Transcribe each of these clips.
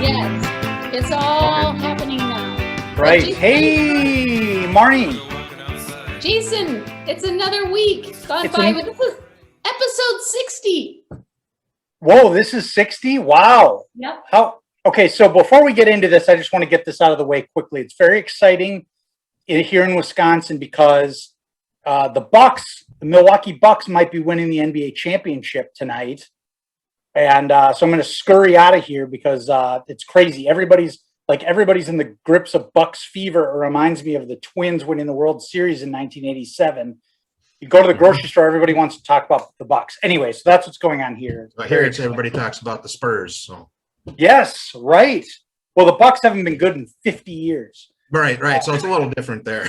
Yes, it's all happening now. Right. Jason, Hey, Marnie. Jason, it's another week gone by. But this is episode 60. Whoa, this is 60? Wow. Yep. Okay, so before we get into this, I just want to get this out of the way quickly. It's very exciting here in Wisconsin because the Milwaukee Bucks might be winning the NBA championship tonight. And so I'm going to scurry out of here because it's crazy. Everybody's in the grips of Bucks fever. It reminds me of the Twins winning the World Series in 1987. You go to the grocery store, everybody wants to talk about the Bucks. Anyway, so that's what's going on here. I hear everybody talks about the Spurs. So yes, right. Well, the Bucks haven't been good in 50 years. Right. So it's a little different there.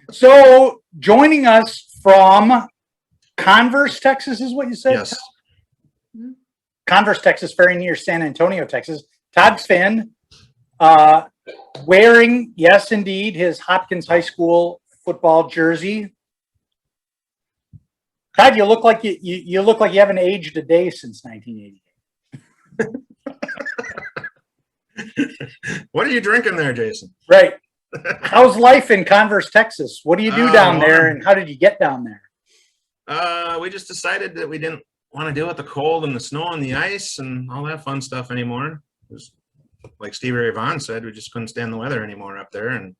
So joining us from Converse, Texas, is what you said? Yes. Converse, Texas, very near San Antonio, Texas. Todd Finn, wearing, yes, indeed, his Hopkins High School football jersey. Todd, you look like you look like you haven't aged a day since 1988. What are you drinking there, Jason? Right. How's life in Converse, Texas? What do you do down there, and how did you get down there? We just decided that we didn't want to deal with the cold and the snow and the ice and all that fun stuff anymore. It was, like Stevie Ray Vaughan said, we just couldn't stand the weather anymore up there, and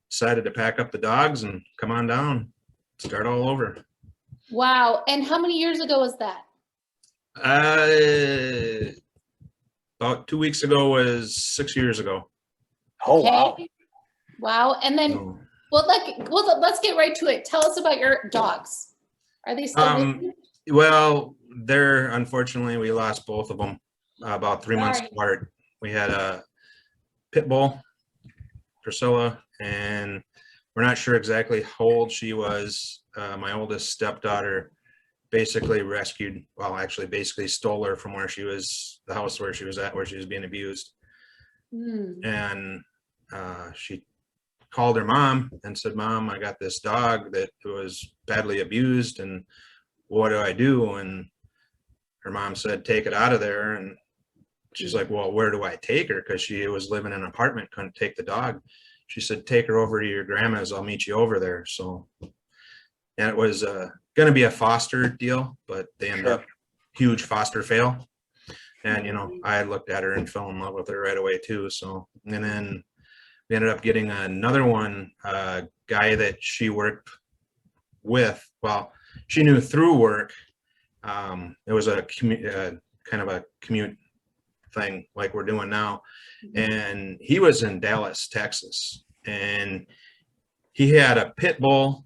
decided to pack up the dogs and come on down, start all over. Wow. And how many years ago was that? About 2 weeks ago was 6 years ago. Oh, wow. Wow. And then, let's get right to it. Tell us about your dogs. Are they still with you? Well, unfortunately, we lost both of them about 3 months apart. We had a pit bull, Priscilla, and we're not sure exactly how old she was. My oldest stepdaughter basically stole her from the house where she was at, where she was being abused. And she called her mom and said, "Mom, I got this dog that was badly abused, and what do I do?" And her mom said, "Take it out of there." And she's like, "Well, where do I take her?" Because she was living in an apartment, couldn't take the dog. She said, "Take her over to your grandma's. I'll meet you over there." So, and it was going to be a foster deal, but they ended up huge foster fail. And, I had looked at her and fell in love with her right away too. So, and then we ended up getting another one, guy that she worked with. Well, she knew through work. It was a kind of a commute thing like we're doing now. And he was in Dallas, Texas, and he had a pit bull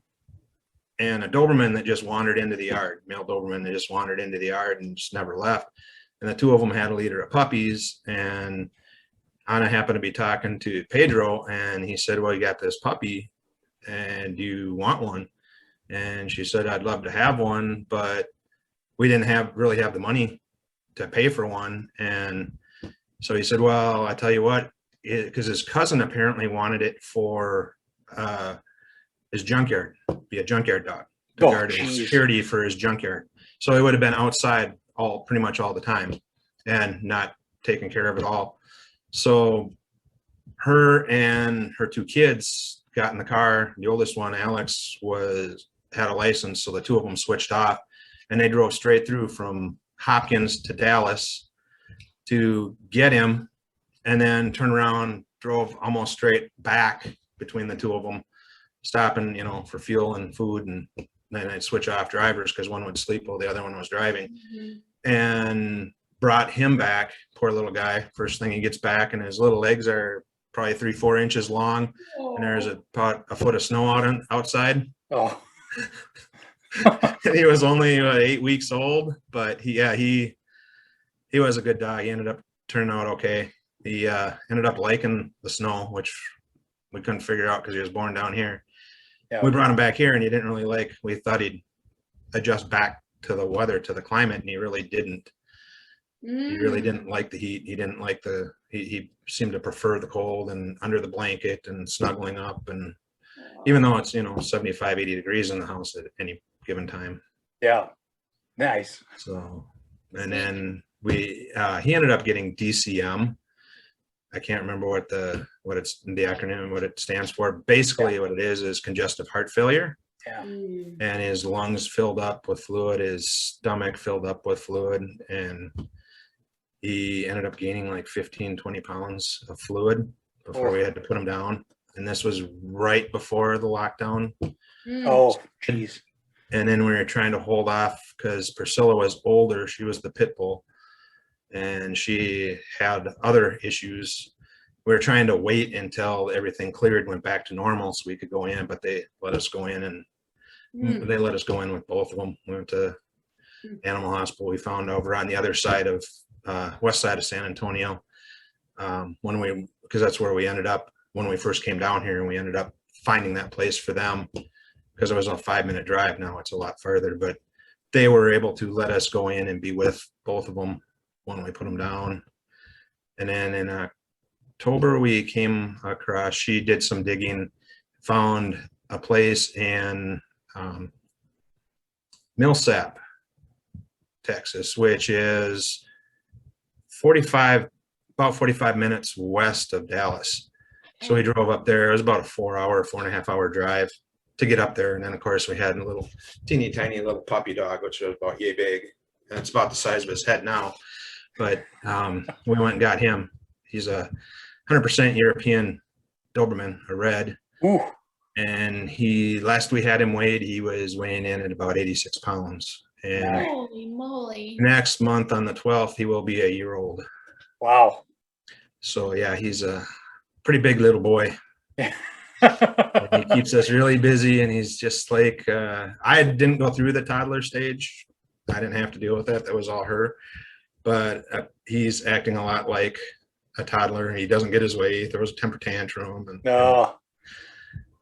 and a Doberman that just wandered into the yard, male Doberman that just wandered into the yard and just never left. And the two of them had a litter of puppies, and Anna happened to be talking to Pedro, and he said, "Well, you got this puppy, and do you want one?" And she said, "I'd love to have one, but we didn't really have the money to pay for one." And so he said, "Well, I tell you what," because his cousin apparently wanted it for his junkyard, be a junkyard dog, to guard his security for his junkyard. So it would have been outside pretty much all the time and not taken care of at all. So her and her two kids got in the car. The oldest one, Alex, had a license, so the two of them switched off, and they drove straight through from Hopkins to Dallas to get him, and then turned around, drove almost straight back between the two of them, stopping, for fuel and food, and then I'd switch off drivers because one would sleep while the other one was driving, and brought him back. Poor little guy. First thing he gets back, and his little legs are probably 3-4 inches long, and there's about a foot of snow outside. Oh. And he was only 8 weeks old, but he was a good dog. He ended up turning out okay. He ended up liking the snow, which we couldn't figure out because he was born down here. We brought him back here, and he didn't really we thought he'd adjust back to the weather, to the climate, and he really didn't. He really didn't like the heat. He didn't like he seemed to prefer the cold and under the blanket and snuggling up. And even though it's, 75, 80 degrees in the house at any given time. Yeah. Nice. So, and then he ended up getting DCM. I can't remember what it's the acronym, what it stands for. Basically, what it is congestive heart failure. Yeah. And his lungs filled up with fluid, his stomach filled up with fluid, and he ended up gaining like 15, 20 pounds of fluid before we had to put him down. And this was right before the lockdown. Oh, geez. And then we were trying to hold off because Priscilla was older. She was the pit bull and she had other issues. We were trying to wait until everything cleared, went back to normal so we could go in, but they let us go in, and they let us go in with both of them. We went to animal hospital. We found over on the other side of west side of San Antonio, because that's where we ended up when we first came down here, and we ended up finding that place for them because it was a 5-minute drive. Now it's a lot further, but they were able to let us go in and be with both of them when we put them down. And then in October, we came across, she did some digging, found a place in Millsap, Texas, which is about 45 minutes west of Dallas. So we drove up there. It was about a 4.5 hour drive to get up there. And then of course we had a little teeny tiny little puppy dog, which was about yay big. And it's about the size of his head now. But we went and got him. He's a 100% European Doberman, a red. Ooh. And last we had him weighed, he was weighing in at about 86 pounds. And Holy moly. next month on the 12th, he will be a year old. Wow. So yeah, he's a pretty big little boy. Yeah. He keeps us really busy, and he's just like, I didn't go through the toddler stage. I didn't have to deal with that. That was all her. But he's acting a lot like a toddler. He doesn't get his way. He throws a temper tantrum. And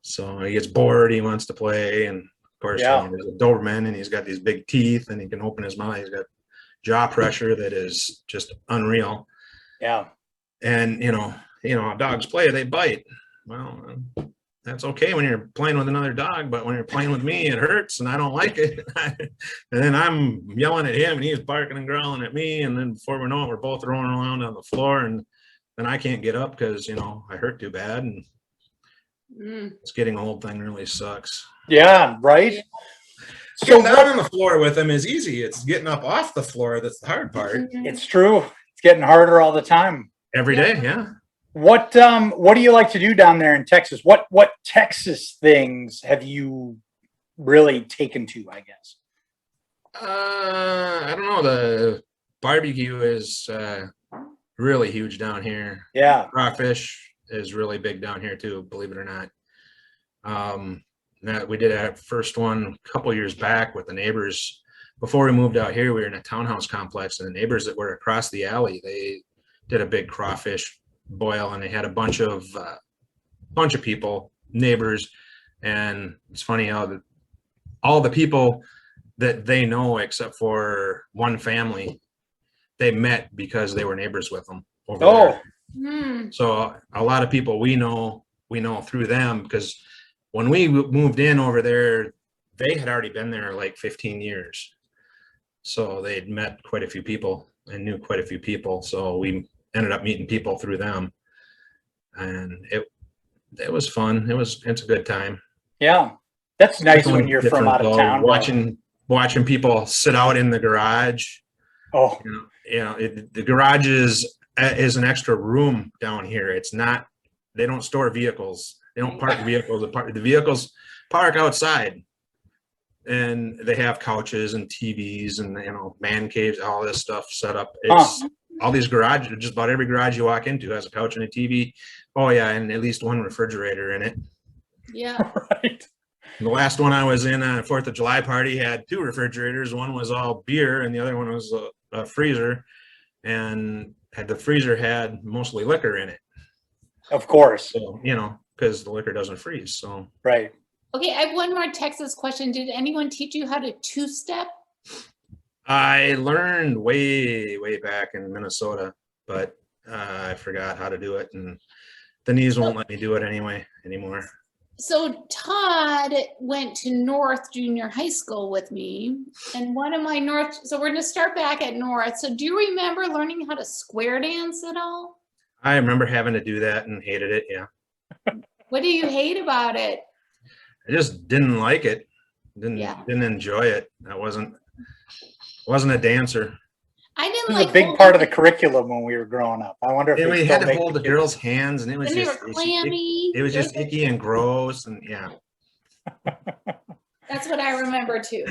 so he gets bored. He wants to play. And of course, there's a Doberman, and he's got these big teeth, and he can open his mouth. He's got jaw pressure that is just unreal. Yeah. And, dogs play, they bite. Well, that's okay when you're playing with another dog, but when you're playing with me, it hurts, and I don't like it. And then I'm yelling at him, and he's barking and growling at me. And then before we know it, we're both rolling around on the floor, and then I can't get up because, I hurt too bad. And it's getting old thing really sucks. Yeah, right? Yeah. So getting down on the floor with him is easy. It's getting up off the floor that's the hard part. It's true. It's getting harder all the time. Every day, yeah. What do you like to do down there in Texas? What Texas things have you really taken to, I guess? I don't know. The barbecue is really huge down here. Yeah. Crawfish is really big down here too, believe it or not. We did our first one a couple years back with the neighbors. Before we moved out here, we were in a townhouse complex, and the neighbors that were across the alley, they did a big crawfish boil, and they had a bunch of people, neighbors. And it's funny how all the people that they know, except for one family, they met because they were neighbors with them over there. So a lot of people we know through them, because when we moved in over there, they had already been there like 15 years. So they'd met quite a few people and knew quite a few people. So we ended up meeting people through them, and it was fun. It's a good time. Yeah, that's nice when you're from out of town. Watching people sit out in the garage. Oh, the garage is an extra room down here. It's not. They don't store vehicles. They don't park vehicles. The vehicles park outside, and they have couches and TVs and man caves, all this stuff set up. It's all these garages. Just about every garage you walk into has a couch and a TV. Oh yeah, and at least one refrigerator in it. Yeah. Right. The last one I was in, a 4th of July party, had 2 refrigerators. One was all beer, and the other one was a freezer. And the freezer had mostly liquor in it. Of course. So, because the liquor doesn't freeze. So right. Okay, I have one more Texas question. Did anyone teach you how to two-step? I learned way back in Minnesota, but I forgot how to do it, and the knees won't let me do it anymore. So Todd went to North Junior High School with me, and one of my so we're gonna start back at North. So do you remember learning how to square dance at all? I remember having to do that and hated it. Yeah. What do you hate about it? I just didn't like it. Yeah. Didn't enjoy it. I wasn't a dancer. I This didn't was like a big part of the curriculum when we were growing up. I wonder if And they we still had to make hold the kids- girls' hands, and it was and they just were clammy. it was just icky and gross, and yeah. That's what I remember too.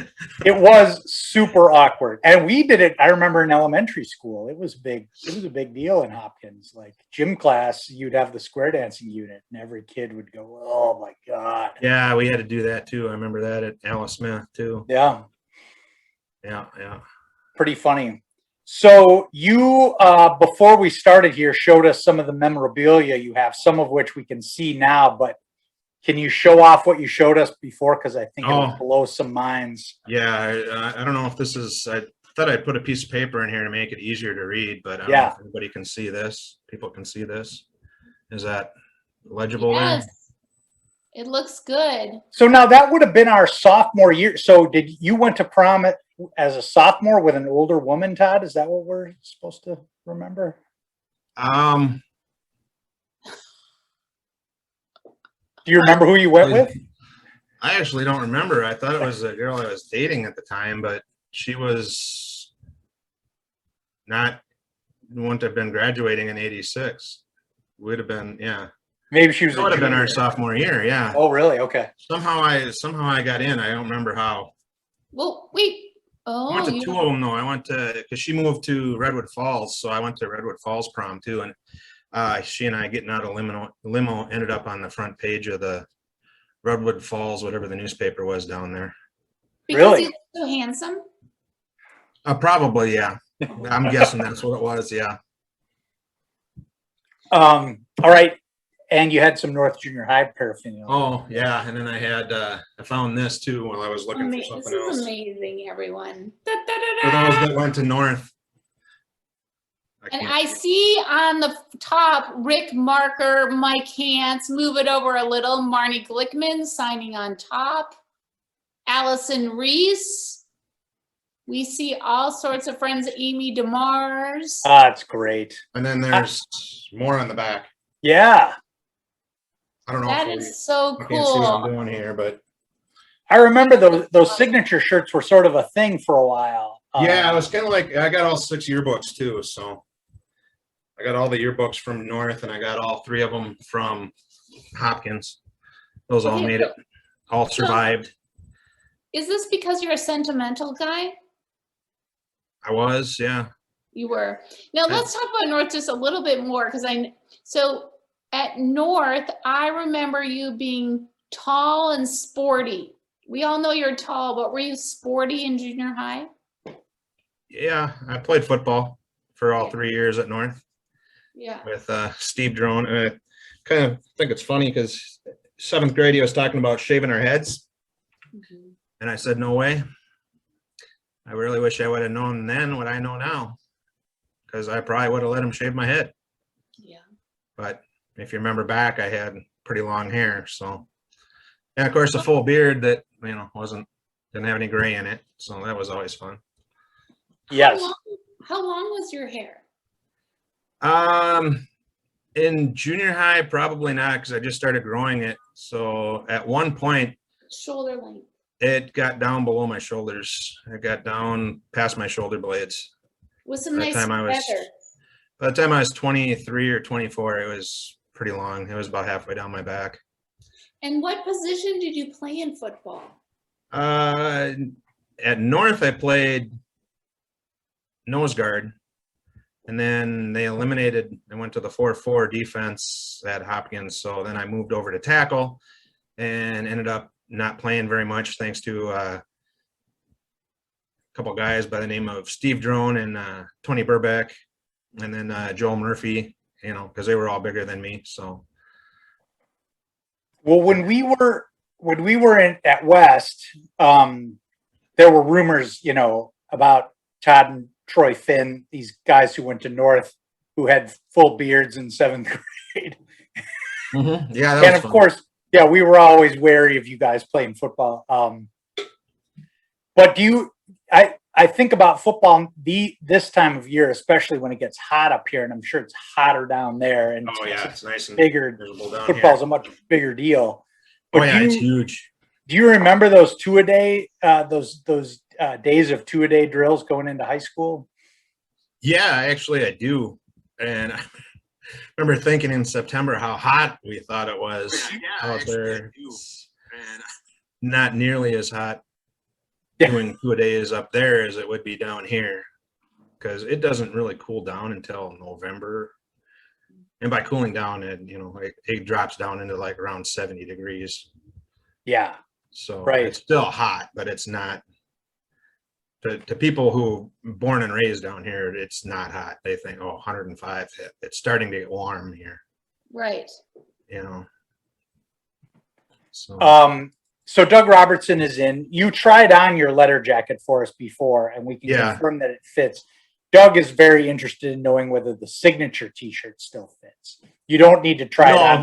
It was super awkward, and we did it. I remember in elementary school, it was big. It was a big deal in Hopkins. Like gym class, you'd have the square dancing unit, and every kid would go, "Oh my god!" Yeah, we had to do that too. I remember that at Alice Smith too. Yeah, Yeah. pretty funny. So you, before we started here, showed us some of the memorabilia you have, some of which we can see now, but can you show off what you showed us before? Because I think it'll blow some minds. Yeah, I don't know if this is. I thought I'd put a piece of paper in here to make it easier to read, but I don't know if anybody can see this. People can see this. Is that legible? Yes. There? It looks good. So now that would have been our sophomore year. So did you went to prom as a sophomore with an older woman, Todd? Is that what we're supposed to remember? Do you remember who you went with? I actually don't remember. I thought it was a girl I was dating at the time, but she was not, wouldn't have been graduating in '86. Would have been, yeah. Maybe she was. That would have been our sophomore year, yeah. Oh, really? Okay. Somehow I got in. I don't remember how. Well, wait. Oh, I went to two of them though. I went to, because she moved to Redwood Falls, so I went to Redwood Falls prom too, and she and I getting out of limo ended up on the front page of the Redwood Falls, whatever the newspaper was down there. Because Really? he looked so handsome? Probably, yeah. I'm guessing that's what it was, yeah. All right. And you had some North Junior High paraphernalia. Oh, yeah. And then I had, I found this too while I was looking for something else. This is amazing, everyone. For those that went to North. And I see on the top, Rick Marker, Mike Hance, move it over a little, Marnie Glickman signing on top, Allison Reese. We see all sorts of friends, Amy DeMars. That's great. And then there's more on the back. Yeah. I don't know. That is so cool. Can't see what I'm cool. doing here, but I remember those signature shirts were sort of a thing for a while. yeah, it was kind of like, I got all 6 yearbooks too, so I got all the yearbooks from North, and I got all 3 of them from Hopkins. Those all made it, all survived. Is this because you're a sentimental guy? I was, yeah. You were. Now let's talk about North just a little bit more, because so at North, I remember you being tall and sporty. We all know you're tall, but were you sporty in junior high? Yeah, I played football for all 3 years at North. Yeah. With Steve Drone. And I kind of think it's funny because 7th grade he was talking about shaving our heads. Mm-hmm. And I said, no way. I really wish I would have known then what I know now, because I probably would have let him shave my head. Yeah. But if you remember back, I had pretty long hair. So, and of course, a full beard that, didn't have any gray in it. So that was always fun. Yes. How long was your hair? In junior high, probably not, because I just started growing it. So at one point, Shoulder length. it got down below my shoulders. It got down past my shoulder blades. With some By the nice time I was- feathers. By the time I was 23 or 24, it was pretty long. It was about halfway down my back. And what position did you play in football? At North, I played nose guard, and then they eliminated. I went to the 4-4 defense at Hopkins, so then I moved over to tackle, and ended up not playing very much thanks to a couple guys by the name of Steve Drone and Tony Burbeck, and then Joel Murphy. Because they were all bigger than me. So, well, when we were at West, there were rumors, about Todd and Troy Finn, these guys who went to North, who had full beards in 7th grade. yeah, that And was of fun. course, Yeah, we were always wary of you guys playing football. But I think about football this time of year, especially when it gets hot up here, and I'm sure it's hotter down there. And Oh yeah, it's nice and bigger. visible down Football's here. a much bigger deal. But Oh yeah, it's huge. Do you remember those two-a-day, those days of two-a-day drills going into high school? Yeah, actually I do. And I remember thinking in September how hot we thought it was out there. And not nearly as hot doing 2 days up there as it would be down here, because it doesn't really cool down until November. And by cooling down, it drops down into like around 70 degrees. Yeah. So right. It's still hot, but it's not. To people who born and raised down here, it's not hot. They think, oh, 105. It's starting to get warm here. Right. So Doug Robertson is in. You tried on your letter jacket for us before, and we can confirm that it fits. Doug is very interested in knowing whether the signature T-shirt still fits. You don't need to try it on.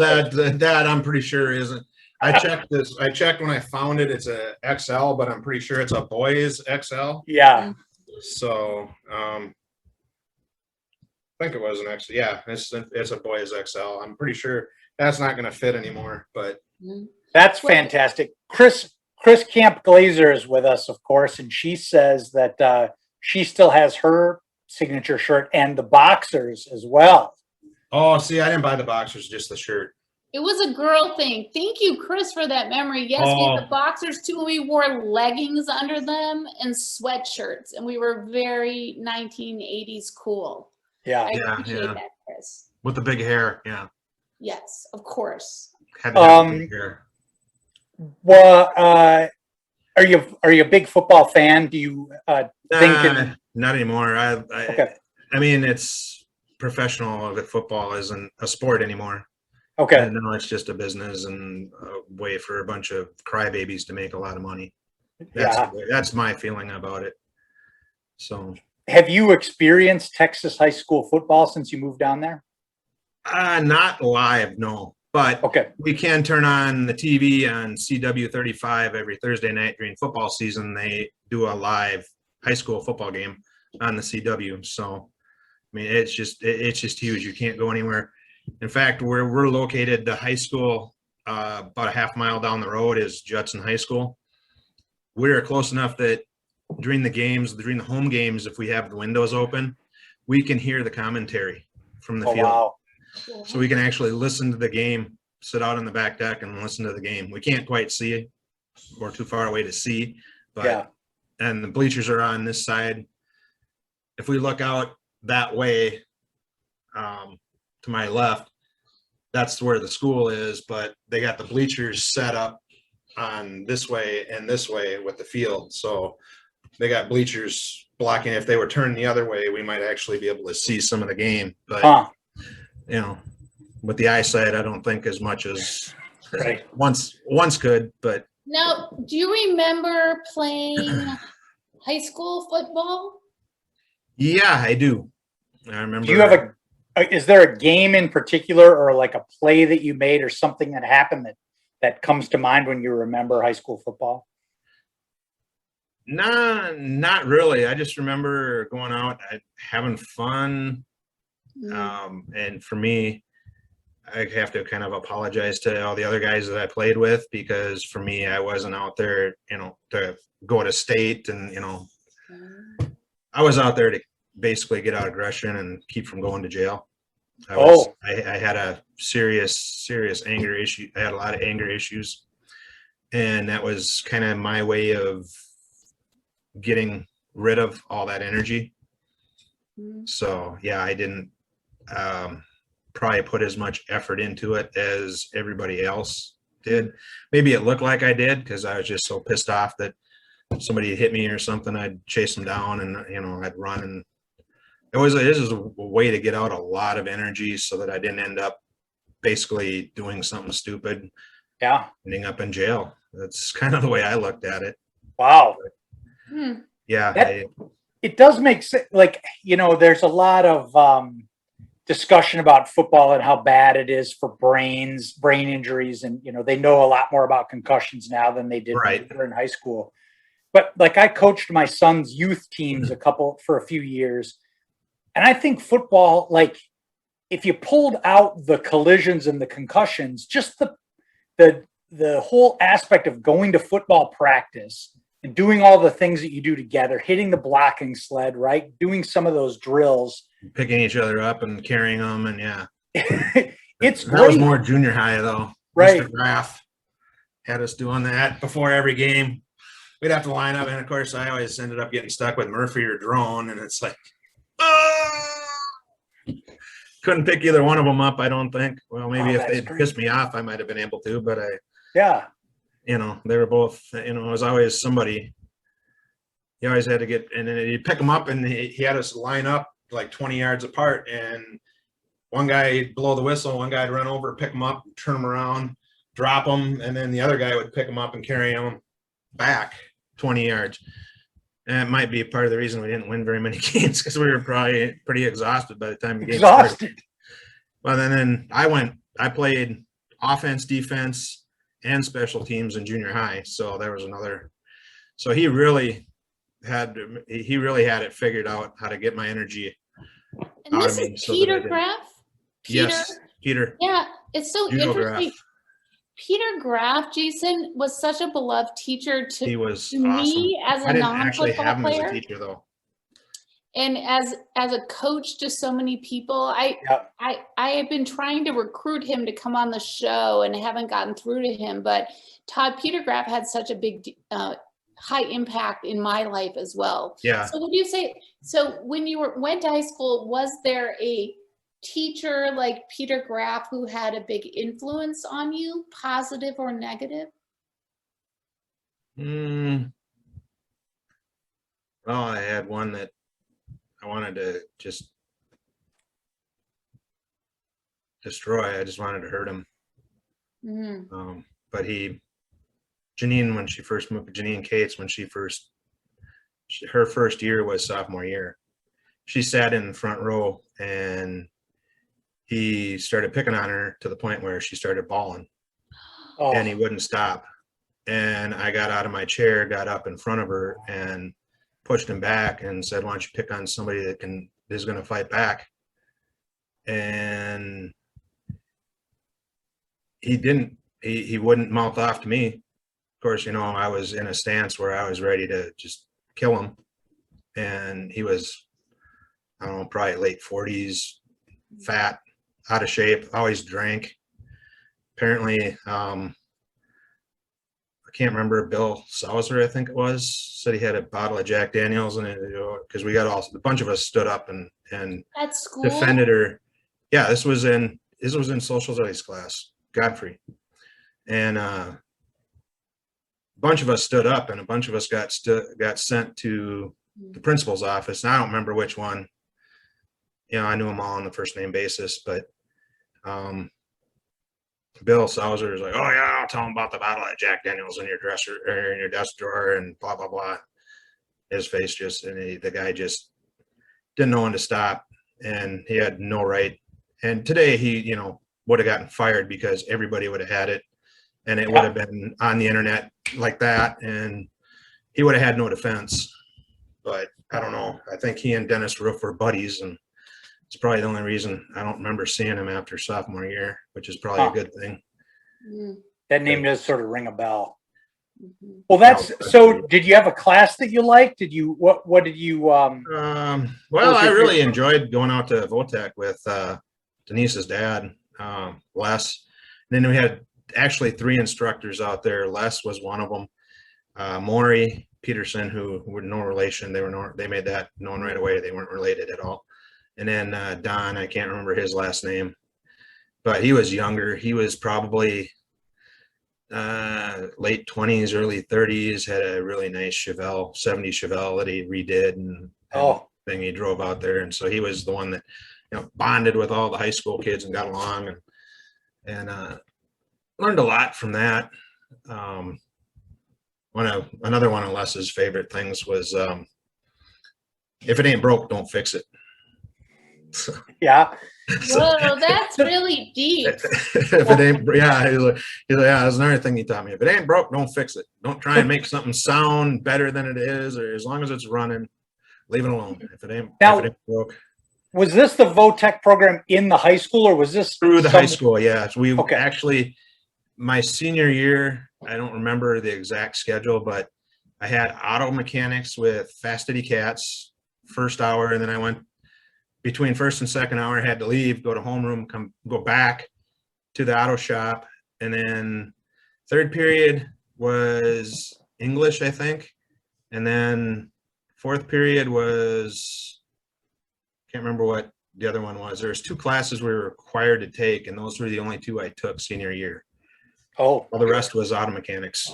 That I'm pretty sure isn't. I checked this. I checked when I found it. It's a XL, but I'm pretty sure it's a boys XL. Yeah. So I think it was an XL. Yeah, it's a boys XL. I'm pretty sure that's not going to fit anymore. But that's fantastic. Chris Camp Glazer is with us, of course, and she says that she still has her signature shirt and the boxers as well. Oh, see, I didn't buy the boxers, just the shirt. It was a girl thing. Thank you, Chris, for that memory. Yes, we had the boxers too. We wore leggings under them and sweatshirts, and we were very 1980s cool. Yeah. I appreciate that, Chris. With the big hair, yeah. Yes, of course. Had to have big hair. Well, are you a big football fan? Do you think? Not anymore. I mean, it's professional. Football isn't a sport anymore. Okay. And no, it's just a business and a way for a bunch of crybabies to make a lot of money. That's my feeling about it. So, have you experienced Texas high school football since you moved down there? Not live, no. But we can turn on the TV on CW35 every Thursday night during football season. They do a live high school football game on the CW. So, I mean, it's just huge. You can't go anywhere. In fact, where we're located, the high school about a half mile down the road is Judson High School. We're close enough that during the home games, if we have the windows open, we can hear the commentary from the field. Wow. So we can actually listen to the game, sit out on the back deck and listen to the game. We can't quite see it. We're too far away to see, but and the bleachers are on this side. If we look out that way, to my left, that's where the school is, but they got the bleachers set up on this way and this way with the field. So they got bleachers blocking. If they were turned the other way, we might actually be able to see some of the game. But with the eyesight, I don't think as much as once could. But now, do you remember playing high school football? Yeah, I do. I remember. Do you have is there a game in particular or like a play that you made or something that happened that comes to mind when you remember high school football? Nah, not really. I just remember going out, having fun. And for me, I have to kind of apologize to all the other guys that I played with, because for me, I wasn't out there, to go to state and, I was out there to basically get out aggression and keep from going to jail. I had a serious anger issue. I had a lot of anger issues, and that was kind of my way of getting rid of all that energy. So yeah, I didn't probably put as much effort into it as everybody else did. Maybe it looked like I did because I was just so pissed off that somebody hit me or something. I'd chase them down and I'd run, and this is a way to get out a lot of energy so that I didn't end up basically doing something stupid. Yeah. Ending up in jail. That's kind of the way I looked at it. Wow. Yeah. It does make sense. Like, there's a lot of discussion about football and how bad it is for brain injuries. And, they know a lot more about concussions now than they did when they were in high school. But like, I coached my son's youth teams for a few years. And I think football, like, if you pulled out the collisions and the concussions, just the whole aspect of going to football practice and doing all the things that you do together, hitting the blocking sled, right? Doing some of those drills. Picking each other up and carrying them, and yeah. It's that great. was more junior high, though. Right. Mr. Graff had us doing that before every game. We'd have to line up, and of course, I always ended up getting stuck with Murphy or Drone, and it's like, couldn't pick either one of them up, I don't think. Well, maybe if they'd pissed me off, I might have been able to, but they were both, it was always somebody. You always had to get, and then he'd pick them up, and he had us line up like 20 yards apart, and one guy'd blow the whistle, one guy'd run over, pick them up, turn them around, drop them, and then the other guy would pick them up and carry them back 20 yards. And it might be part of the reason we didn't win very many games, because we were probably pretty exhausted by the time the game started. Well, then I played offense, defense, and special teams in junior high. So there was another. So he really had it figured out how to get my energy. And this is Peter Graff? Yes, Peter. Yeah, it's so Judo interesting. Graff. Peter Graff, Jason, was such a beloved teacher to He was me as a I didn't actually non-football have him player. as a teacher, though. And as a coach to so many people, I have been trying to recruit him to come on the show and haven't gotten through to him. But Todd, Peter Graff had such a big, high impact in my life as well. Yeah. So would you say, so when you went to high school, was there a teacher like Peter Graff who had a big influence on you, positive or negative? Well, I had one that I wanted to just destroy. I just wanted to hurt him. But Janine, when she first moved, Janine Cates, when her first year was sophomore year, she sat in the front row, and he started picking on her to the point where she started bawling, and he wouldn't stop. And I got out of my chair, got up in front of her, and pushed him back and said, "Why don't you pick on somebody that is going to fight back?" And he didn't. He wouldn't mouth off to me. Of course, I was in a stance where I was ready to just kill him, and he was, I don't know, probably late 40s, fat, out of shape, always drank. Apparently, I can't remember, Bill Sauser, I think it was, said he had a bottle of Jack Daniels, and because a bunch of us stood up and At school? defended her. Yeah, this was in social studies class, Godfrey, and a bunch of us stood up, and a bunch of us got sent to the principal's office. And I don't remember which one. I knew them all on the first name basis, but Bill Sauser is like, "Oh yeah, I'll tell him about the bottle of Jack Daniels in your dresser or in your desk drawer," and blah blah blah. His face the guy just didn't know when to stop, and he had no right. And today he, would have gotten fired because everybody would have had it, and it would have been on the internet like that, and he would have had no defense. But I don't know. I think he and Dennis Roof were buddies, and it's probably the only reason I don't remember seeing him after sophomore year, which is probably a good thing. That name does sort of ring a bell. Well, so did you have a class that you liked? What did you, well, I really enjoyed going out to Votech with Denise's dad, Les. And then we had actually 3 instructors out there. Les was one of them. Maury Peterson, who were no relation. They made that known right away. They weren't related at all. And then Don, I can't remember his last name, but he was younger. He was probably late 20s, early 30s, had a really nice Chevelle, 70 Chevelle that he redid and thing he drove out there. And so he was the one that, bonded with all the high school kids and got along and learned a lot from that. Another one of Les's favorite things was, if it ain't broke, don't fix it. Yeah. Whoa, that's really deep. If it ain't, yeah, he's like, yeah, that's another thing he taught me. If it ain't broke, don't fix it. Don't try and make something sound better than it is, or as long as it's running, leave it alone. If it ain't broke. Was this the VOTEC program in the high school, or was this Through the high school? Yeah. So we Okay. actually, my senior year, I don't remember the exact schedule, but I had auto mechanics with Fast Eddie Cats first hour, and then I went between first and second hour, I had to leave, go to homeroom, go back to the auto shop. And then third period was English, I think. And then fourth period was, can't remember what the other one was. There was 2 classes we were required to take, and those were the only 2 I took senior year. Oh, All the rest was auto mechanics.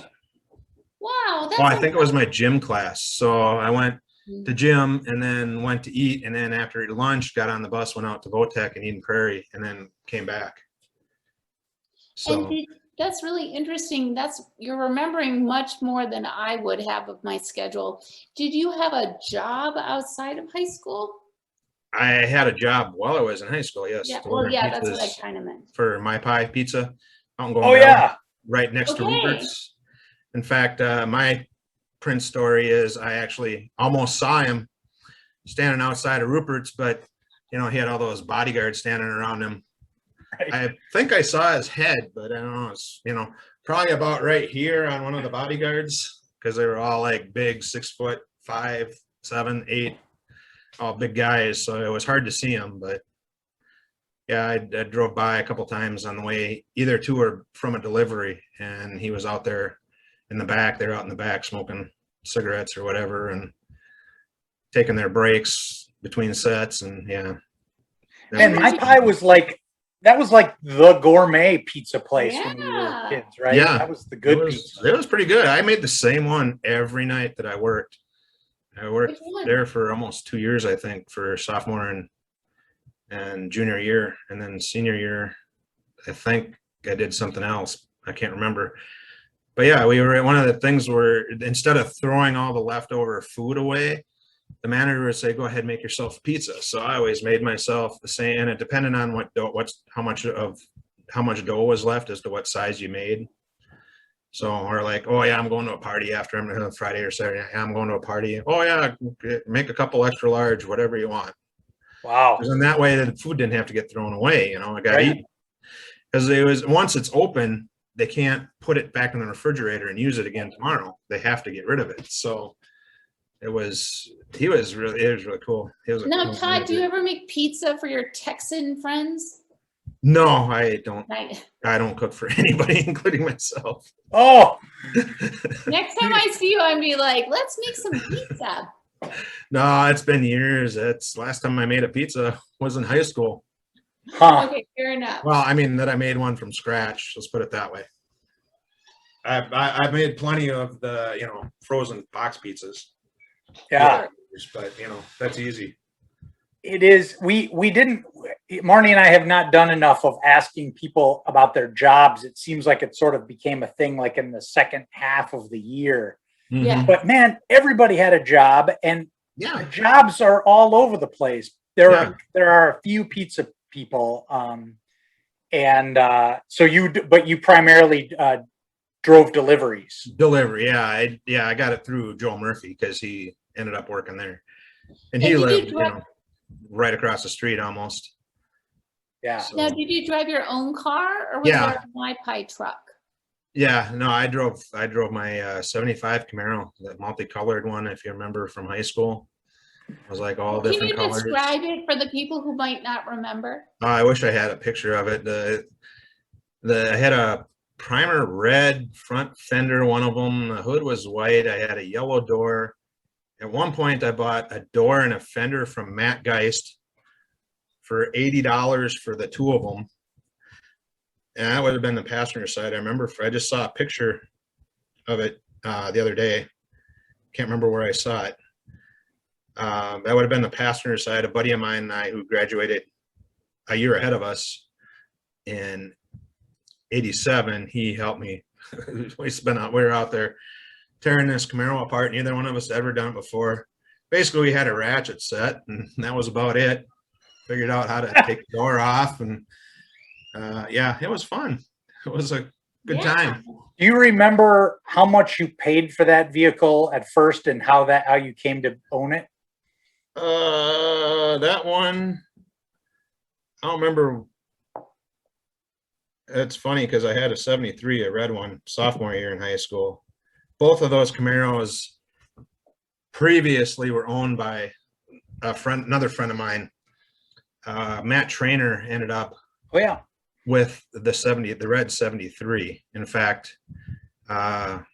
Wow. That's Well, I think it was my gym class. So I went to gym and then went to eat, and then after lunch got on the bus, went out to VOTEC in Eden Prairie, and then came back. So that's really interesting. You're remembering much more than I would have of my schedule. Did you have a job outside of high school? I had a job while I was in high school. Yes. Yeah. Well, yeah, that's what I kind of meant. For My Pie Pizza out in Golden oh Valley, yeah. right next to Rupert's. In fact, my Prince story is I actually almost saw him standing outside of Rupert's, but he had all those bodyguards standing around him. Right. I think I saw his head, but I don't know. It's probably about right here on one of the bodyguards, because they were all like big, 6'5", 7, 8, all big guys. So it was hard to see him, but yeah, I drove by a couple times on the way either to or from a delivery, and he was out there in the back. They're out in the back smoking cigarettes or whatever and taking their breaks between sets. And yeah. And My Pie was like, that was like the gourmet pizza place when we were kids, right? Yeah. That was the good pizza. It was pretty good. I made the same one every night that I worked. I worked there for almost 2 years, I think, for sophomore and junior year. And then senior year, I think I did something else. I can't remember. But yeah, we were, one of the things where instead of throwing all the leftover food away, the manager would say, go ahead, make yourself a pizza. So I always made myself the same, and it depended on how much dough was left as to what size you made. So we're like, oh yeah, I'm going to a party after I'm Friday or Saturday. I'm going to a party. Oh yeah, make a couple extra large, whatever you want. Wow. And that way the food didn't have to get thrown away. I got to eat. Because once it's open, they can't put it back in the refrigerator and use it again tomorrow. They have to get rid of it. So it was really cool. Now, Todd, do you ever make pizza for your Texan friends? No, I don't. I don't cook for anybody, including myself. Oh. Next time I see you, I'd be like, let's make some pizza. No, it's been years. Last time I made a pizza was in high school. Huh. Okay, fair enough. Well, I mean that I made one from scratch. Let's put it that way. I've made plenty of the frozen box pizzas. Yeah, but that's easy. It is. We didn't. Marnie and I have not done enough of asking people about their jobs. It seems like it sort of became a thing like in the second half of the year. Yeah. But man, everybody had a job, and yeah, jobs are all over the place. There are a few pizza people, so you primarily drove deliveries. Delivery, yeah. I got it through Joe Murphy because he ended up working there, and he lived right across the street almost. Yeah. So. Now, did you drive your own car, or was there a My Pie truck? Yeah, no, I drove my 75 Camaro, that multicolored one, if you remember from high school. It was like all different colors. Can you describe it for the people who might not remember? I wish I had a picture of it. I had a primer red front fender, one of them. The hood was white. I had a yellow door. At one point, I bought a door and a fender from Matt Geist for $80 for the 2 of them. And that would have been the passenger side. I remember I just saw a picture of it the other day. Can't remember where I saw it. That would have been the passenger side. A buddy of mine and I, who graduated a year ahead of us in '87, he helped me. We were out there tearing this Camaro apart. Neither one of us had ever done it before. Basically, we had a ratchet set, and that was about it. figured out how to take the door off, and yeah, it was fun. It was a good time. Do you remember how much you paid for that vehicle at first and how you came to own it? That one, I don't remember. It's funny because I had a 73, a red one, sophomore year in high school. Both of those Camaros previously were owned by another friend of mine. Matt Trainer ended up with the red 73. In fact, the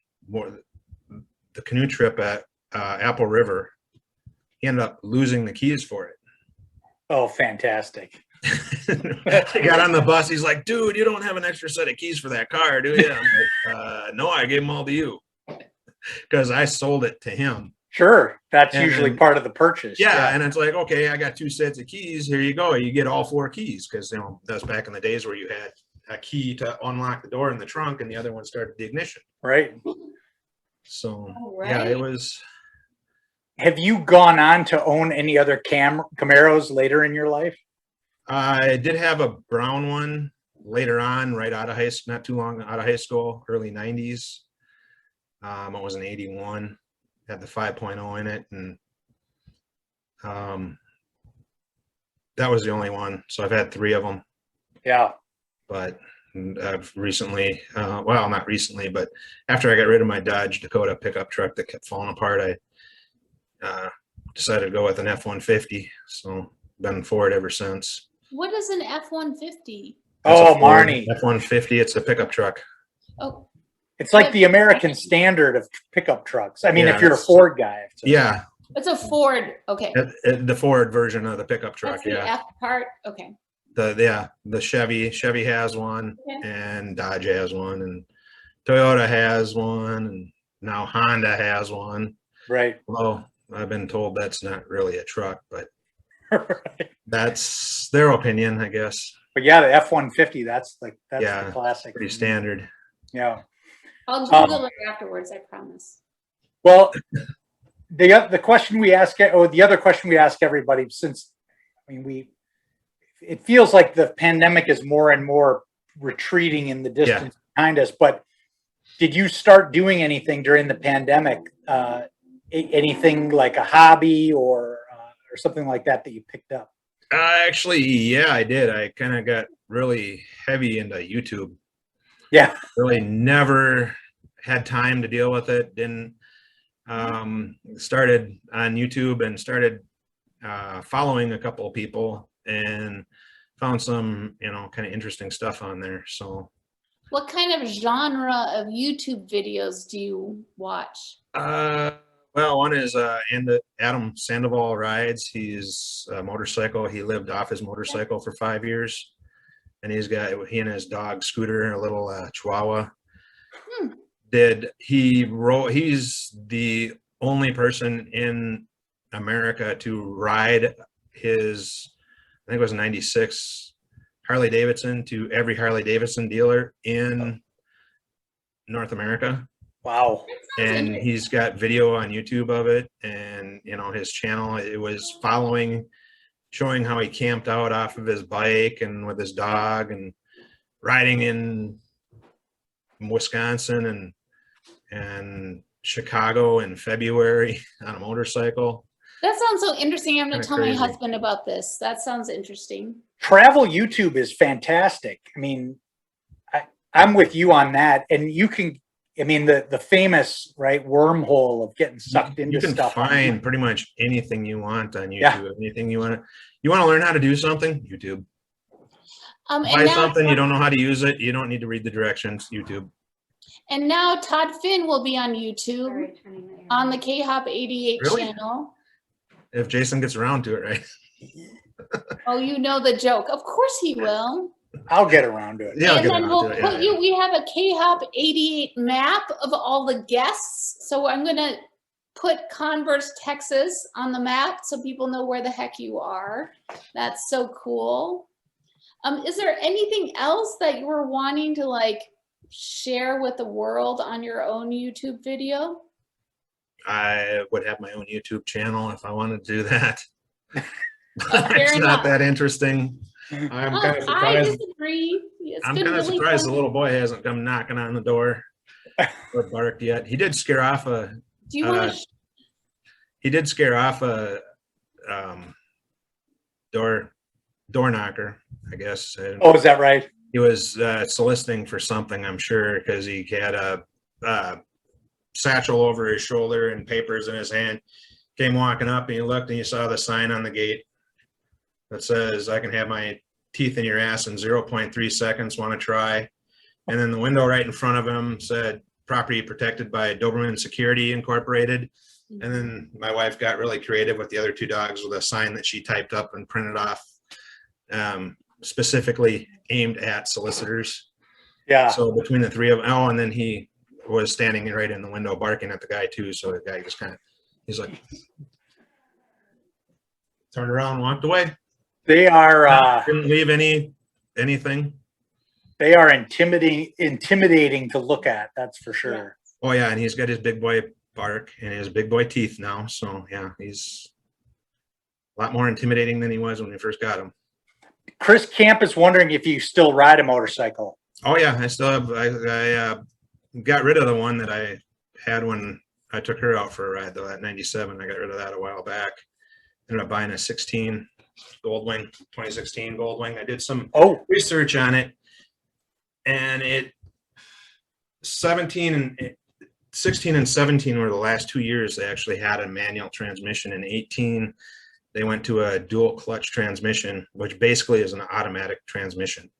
canoe trip at Apple River, he ended up losing the keys for it. Oh, fantastic. I got on the bus. He's like, dude, you don't have an extra set of keys for that car, do you? I'm like, no, I gave them all to you because I sold it to him. Sure. That's usually part of the purchase. Yeah. And it's like, okay, I got 2 sets of keys. Here you go. You get all 4 keys. Cause that was back in the days where you had a key to unlock the door in the trunk and the other one started the ignition. Right. So yeah, it was. Have you gone on to own any other Camaros later in your life? I did have a brown one later on, right out of high school, not too long out of high school, early 90s. It was an 81. Had the 5.0 in it, and that was the only one. So I've had 3 of them. Yeah. But I've recently, well, not recently, but after I got rid of my Dodge Dakota pickup truck that kept falling apart, I decided to go with an F-150. So been for it ever since. What is an F-150? Oh, Marnie. F-150, it's a pickup truck. Oh. It's like the American standard of pickup trucks. I mean, Yeah, if you're a Ford guy. Yeah. It's a Ford. Okay. The Ford version of the pickup truck. That's the F part. Okay. The Chevy has one, and Dodge has one, and Toyota has one, and now Honda has one. Right. Well, I've been told that's not really a truck, but right. That's their opinion, I guess. But yeah, the F-150, that's the classic. Pretty standard. Yeah. I'll Google it afterwards, I promise. Well, the question we ask, or the other question we ask everybody, since I mean it feels like the pandemic is more and more retreating in the distance behind us. But did you start doing anything during the pandemic? Anything like a hobby or something like that you picked up? Actually, yeah, I did. I kind of got really heavy into YouTube. Yeah. Really never had time to deal with it. Didn't started on YouTube and started following a couple of people and found some, kind of interesting stuff on there. So what kind of genre of YouTube videos do you watch? Well, one is Adam Sandoval Rides. He's a motorcycle. He lived off his motorcycle for 5 years. And he and his dog Scooter, a little Chihuahua. He's the only person in America to ride his, I think it was a 96 Harley Davidson to every Harley Davidson dealer in North America. Wow. And he's got video on YouTube of it, and his channel, it was showing how he camped out off of his bike and with his dog and riding in Wisconsin and Chicago in February on a motorcycle. That sounds so interesting. I'm going to tell crazy. my husband about this. That sounds interesting. Travel YouTube is fantastic. I mean, I'm with you on that. And you can, the famous wormhole of getting sucked into stuff. You can find pretty much anything you want on YouTube. Yeah. Anything you want to learn how to do something, YouTube. Buy something, you don't know how to use it, you don't need to read the directions, YouTube. And now Todd Finn will be on YouTube on the KHOP88 channel. If Jason gets around to it, right? Oh, you know the joke. Of course he will. I'll get around to it. Yeah, and then we'll put we have a KHOP88 map of all the guests. So I'm going to put Converse, Texas on the map so people know where the heck you are. That's so cool. Is there anything else that you were wanting to share with the world on your own YouTube video? I would have my own YouTube channel if I wanted to do that. It's not enough. that interesting. I'm kind of I surprised. disagree. It's I'm been kind of really surprised the fun. little boy hasn't come knocking on the door or barked yet. He did scare off a. Do you want to? He did scare off a door knocker, I guess. Oh, is that right? He was soliciting for something, I'm sure, because he had a satchel over his shoulder and papers in his hand. Came walking up and he looked and he saw the sign on the gate that says, "I can have my teeth in your ass in 0.3 seconds. Want to try?" And then the window right in front of him said, "Property protected by Doberman Security Incorporated." And then my wife got really creative with the other two dogs with a sign that she typed up and printed off, specifically aimed at solicitors. Yeah. So between the three of them, and then he was standing right in the window barking at the guy too. So the guy just kind of, he's like, turned around and walked away. They are didn't leave anything. They are intimidating to look at, that's for sure. Oh yeah, and he's got his big boy bark and his big boy teeth now. So yeah, he's a lot more intimidating than he was when we first got him. Chris Camp is wondering if you still ride a motorcycle. Oh yeah, I still have. I got rid of the one that I had when I took her out for a ride, though. At 97, I got rid of that a while back. Ended up buying a 16 Goldwing, 2016 Goldwing. I did some research on it, and 16 and 17 were the last 2 years they actually had a manual transmission. In 18, they went to a dual clutch transmission, which basically is an automatic transmission.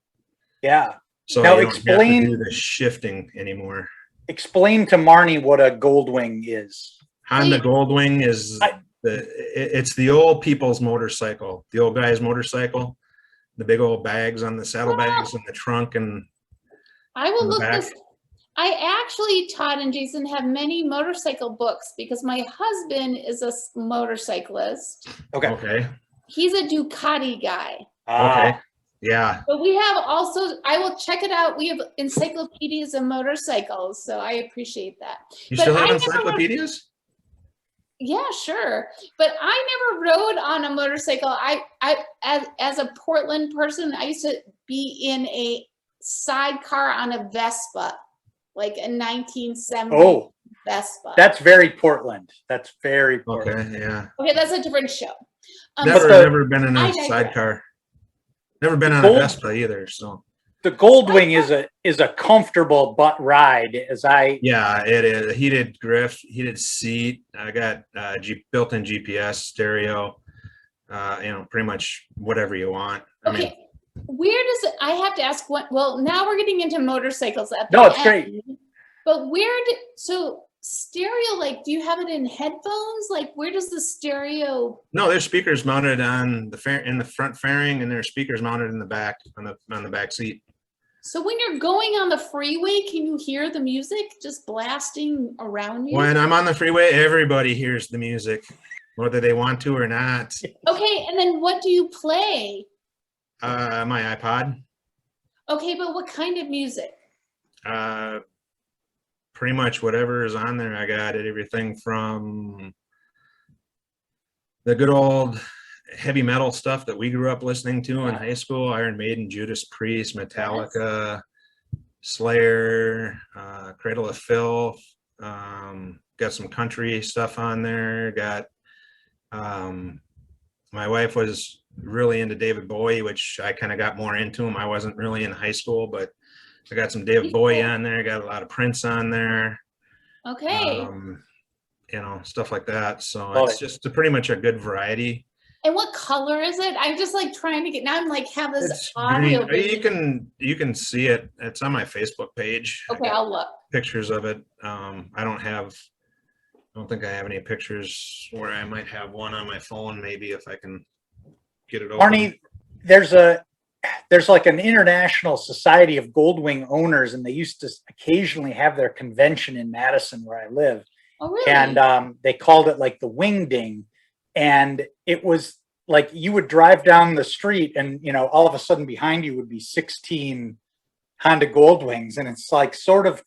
Yeah. So now you don't have to do the shifting anymore. Explain to Marnie what a Goldwing is. Honda Goldwing is it's the old people's motorcycle, the old guy's motorcycle, the big old bags on the saddlebags and the trunk and. I will look this. I actually, Todd and Jason, have many motorcycle books because my husband is a motorcyclist. Okay. He's a Ducati guy. Okay. Yeah. But we have also, I will check it out. We have encyclopedias of motorcycles, so I appreciate that. You still have encyclopedias? Yeah, sure. But I never rode on a motorcycle. As a Portland person, I used to be in a sidecar on a Vespa, like a 1970 Vespa. That's very Portland. That's very Portland. Okay, yeah. Okay, that's a different show. Never been in a sidecar. Never been on a Vespa either. So the Goldwing is a comfortable ride. Yeah, it is. Heated grip, heated seat. I got built-in GPS, stereo. Pretty much whatever you want. Okay. Where does it? I have to ask. Well, now we're getting into motorcycles at the No, it's great. But so stereo, like, do you have it in headphones? Like, where does the stereo? No, there's speakers mounted on in the front fairing, and there's speakers mounted in the back on the back seat. So when you're going on the freeway, can you hear the music just blasting around you? When I'm on the freeway, everybody hears the music, whether they want to or not. Okay, and then what do you play? My iPod. Okay, but what kind of music? Pretty much whatever is on there. I got it. Everything from the good old heavy metal stuff that we grew up listening to in high school: Iron Maiden, Judas Priest, Metallica, Slayer, Cradle of Filth. Got some country stuff on there. Got my wife was really into David Bowie, which I kind of got more into him. I wasn't really in high school, but I got some David Bowie on there. Got a lot of Prince on there. Okay. Stuff like that. So it's just pretty much a good variety. And what color is it? I'm just like trying to get, now I'm like, have this audio. You can see it. It's on my Facebook page. Okay, I'll look. Pictures of it. I don't think I have any pictures where I might have one on my phone. Maybe if I can get it open. Marnie, there's like an international society of Goldwing owners, and they used to occasionally have their convention in Madison where I live. Oh, really? And they called it like the Wing Ding. And it was like you would drive down the street and, all of a sudden behind you would be 16 Honda Goldwings. And it's like sort of,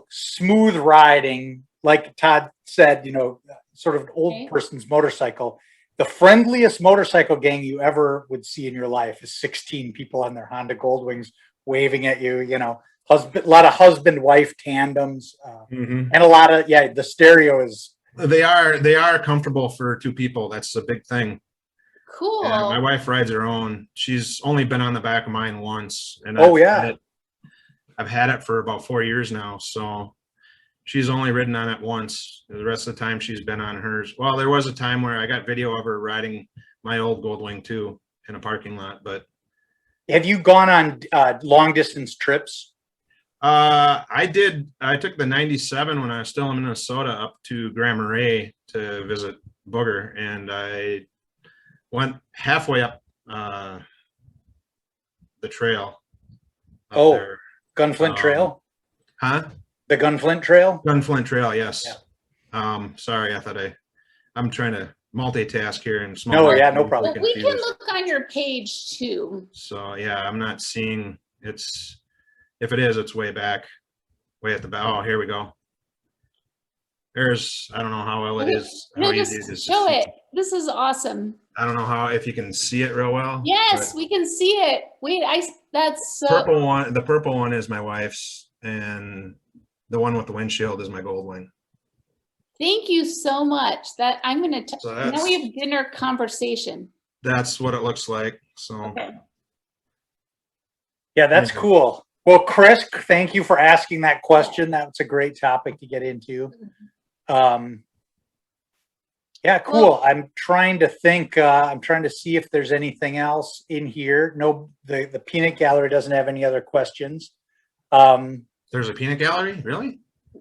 smooth riding, like Todd said, sort of an old person's motorcycle. the friendliest motorcycle gang you ever would see in your life is 16 people on their Honda Goldwings waving at you, you know, a lot of husband-wife tandems, and a lot of, the stereo is. They are comfortable for two people. That's a big thing. Cool. And my wife rides her own. She's only been on the back of mine once. And I've had it for about 4 years now. So she's only ridden on it once. The rest of the time she's been on hers. Well, there was a time where I got video of her riding my old Goldwing too in a parking lot. But have you gone on long distance trips? I did. I took the 97 when I was still in Minnesota up to Grand Marais to visit Booger, and I went halfway up the trail. There. Gunflint Trail? Huh? The Gunflint Trail? Gunflint Trail, yes. Yeah. Sorry, I'm trying to multitask here and small. No problem. Well, we can look on your page too. So yeah, I'm not seeing it's. If it is, it's way back, way at the back. Oh, here we go. There's, I don't know how well it is. No, just show it. This is awesome. I don't know if you can see it real well. Yes, we can see it. Wait, that's so. Purple one. The purple one is my wife's, and the one with the windshield is my Goldwing. Thank you so much. That I'm going to. Now we have dinner conversation. That's what it looks like. So. Okay. Yeah, that's cool. Well, Chris, thank you for asking that question. That's a great topic to get into. Yeah, cool. Well, I'm trying to think. I'm trying to see if there's anything else in here. No, the peanut gallery doesn't have any other questions. There's a peanut gallery? Really?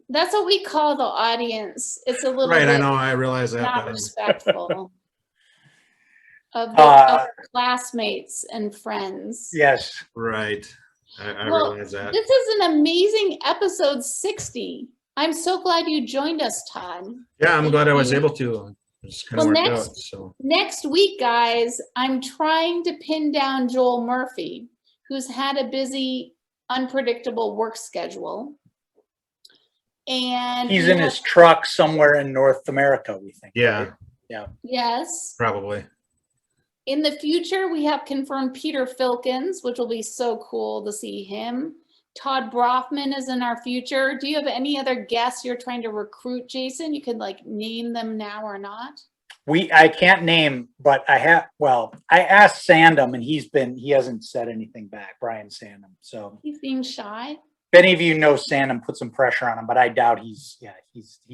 That's what we call the audience. It's a little right. bit I know. I realize that. Not respectful of our classmates and friends. Yes. Right. I realize that. This is an amazing episode 60. I'm so glad you joined us, Todd. Yeah, I'm glad I was able to. It's kind of worked out. So next week, guys, I'm trying to pin down Joel Murphy, who's had a busy, unpredictable work schedule. And he's in his truck somewhere in North America, we think. Yeah. Right? Yeah. Yes. Probably. In the future, we have confirmed Peter Filkins, which will be so cool to see him. Todd Brofman is in our future. Do you have any other guests you're trying to recruit, Jason? You could like name them now or not. I can't name, but I asked Sandham and he hasn't said anything back, Brian Sandham. So he's being shy. If any of you know Sandham, put some pressure on him, but I doubt he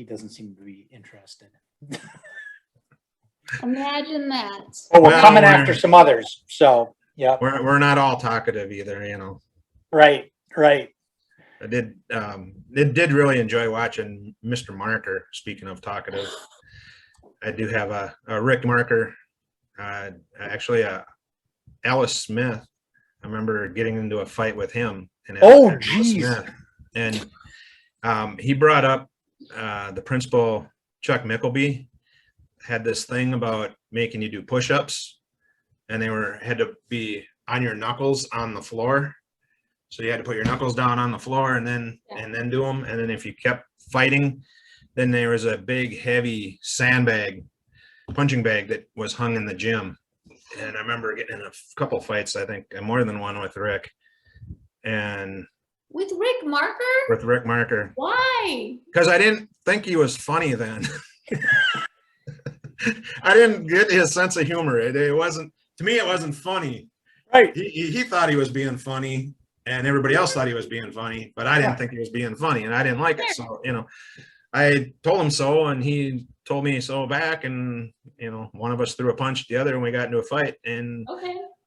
doesn't seem to be interested. Imagine that. Oh, we're coming after some others. So yeah. We're not all talkative either, you know. Right. I did really enjoy watching Mr. Marker. Speaking of talkative, I do have a Rick Marker, actually Alice Smith. I remember getting into a fight with him. And geez. And he brought up the principal Chuck Mickleby had this thing about making you do push-ups, and they had to be on your knuckles on the floor. So you had to put your knuckles down on the floor and then do them. And then if you kept fighting, then there was a big, heavy punching bag that was hung in the gym. And I remember getting in a couple fights, I think more than one with Rick. And with Rick Marker? With Rick Marker. Why? Because I didn't think he was funny then. I didn't get his sense of humor. It wasn't, to me, it wasn't funny. Right. He thought he was being funny. And everybody else thought he was being funny, but I didn't think he was being funny, and I didn't like it. So, you know, I told him so, and he told me so back, and, you know, one of us threw a punch at the other, and we got into a fight, and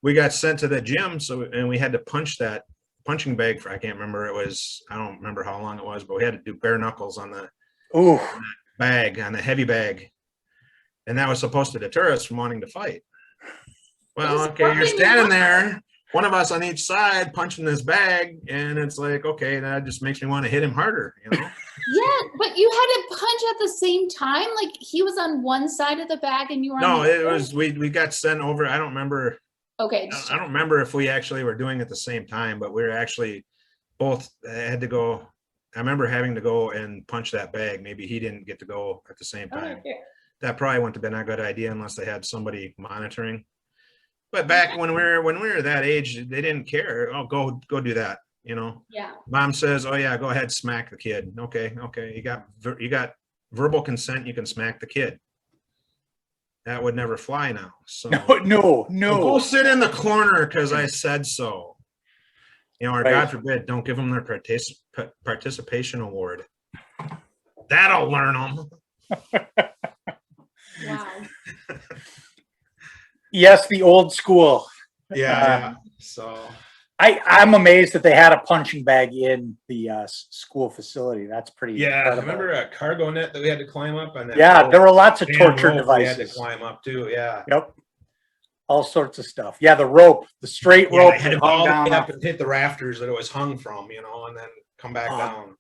we got sent to the gym. And we had to punch that punching bag I can't remember. I don't remember how long it was, but we had to do bare knuckles on the bag, on the heavy bag. And that was supposed to deter us from wanting to fight. Well, okay, you're standing there, one of us on each side punching this bag, and it's like, okay, that just makes me want to hit him harder, you know? Yeah, but you had to punch at the same time? Like he was on one side of the bag and you were on the other? No, it was, we got sent over. I don't remember. Okay. I don't remember if we actually were doing it at the same time, but we were actually both had to go. I remember having to go and punch that bag. Maybe he didn't get to go at the same time. that probably wouldn't have been a good idea unless they had somebody monitoring. But back when we were that age, they didn't care. Oh, go do that. You know. Yeah. Mom says, "Oh yeah, go ahead, smack the kid." Okay. You got verbal consent. You can smack the kid. That would never fly now. So No. well, go sit in the corner because I said so. You know, or Right. God forbid, don't give them their participation award. That'll learn them. Wow. Yes, the old school. Yeah. So I'm amazed that they had a punching bag in the school facility. That's pretty yeah, incredible. remember a cargo net that we had to climb up on that? Yeah, there were lots of damn torture rope we had to devices. climb up too. Yeah. Yep. All sorts of stuff. Yeah, the rope, the straight Yeah, rope I had that to hung go down. up and hit the rafters that it was hung from, you know, and then come back down.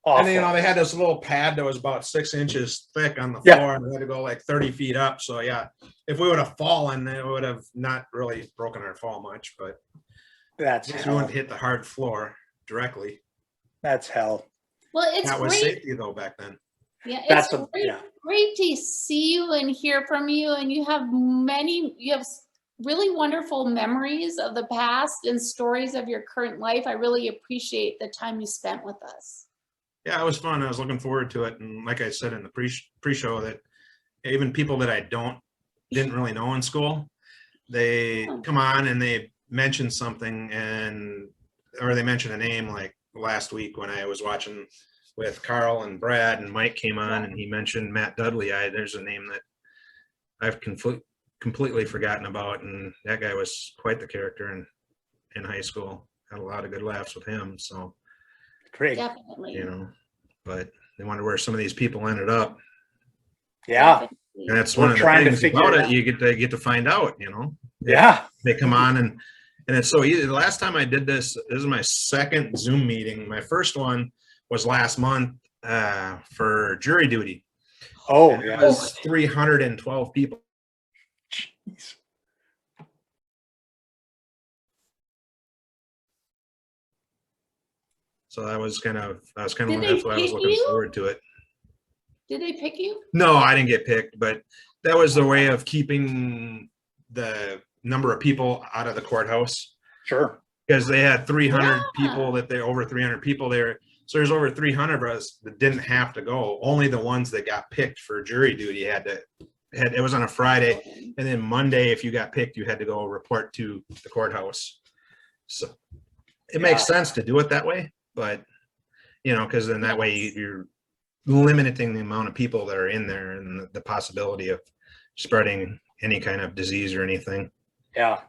Awful. And then, you know, they had this little pad that was about 6 inches thick on the Yeah. floor, and we had to go like 30 feet up. So yeah, if we would have fallen, it would have not really broken our fall much, but That's we hell. wouldn't hit the hard floor directly. That's hell. Well, it's That was great. safety though back then. Yeah, That's it's great to see you and hear from you. And you have really wonderful memories of the past and stories of your current life. I really appreciate the time you spent with us. Yeah, it was fun. I was looking forward to it. And like I said in the pre-show, that even people that I didn't really know in school, they come on and they mention something or they mention a name. Like last week when I was watching with Carl and Brad and Mike came on and he mentioned Matt Dudley. There's a name that I've completely forgotten about, and that guy was quite the character in high school. Had a lot of good laughs with him. So Great. Definitely. you know, but they wonder where some of these people ended up. Yeah. And that's We're one of the trying to things figure about it it. out. You get to find out, you know. Yeah. They come on and it's so easy. The last time I did this is my second Zoom meeting. My first one was last month for jury duty. Oh, And it yeah. was 312 people. Jeez. So that was kind of that's Did why I was pick looking you? forward to it. Did they pick you? No, I didn't get picked, but that was the way of keeping the number of people out of the courthouse. Sure. Because they had 300 Yeah. people over 300 people there. So there's over 300 of us that didn't have to go. Only the ones that got picked for jury duty it was on a Friday. And then Monday, if you got picked, you had to go report to the courthouse. So it makes sense to do it that way, but you know, because then that way you're limiting the amount of people that are in there and the possibility of spreading any kind of disease or anything. Yeah.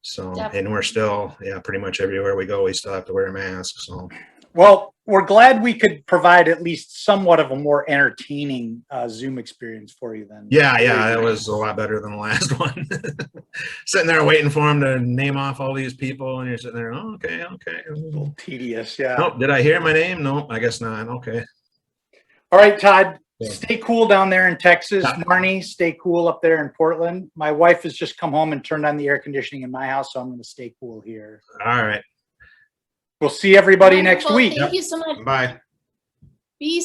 So, Definitely. and we're still, pretty much everywhere we go, we still have to wear a mask. So, Well, we're glad we could provide at least somewhat of a more entertaining Zoom experience for you then. yeah, that was a lot better than the last one. Sitting there waiting for them to name off all these people, and you're sitting there, oh, okay. A little tedious, yeah. Nope, did I hear my name? Nope, I guess not. Okay. All right, Todd, Yeah. stay cool down there in Texas. Yeah. Marnie, stay cool up there in Portland. My wife has just come home and turned on the air conditioning in my house, so I'm going to stay cool here. All right. We'll see everybody next Wonderful. week. Thank you so much. Bye. Be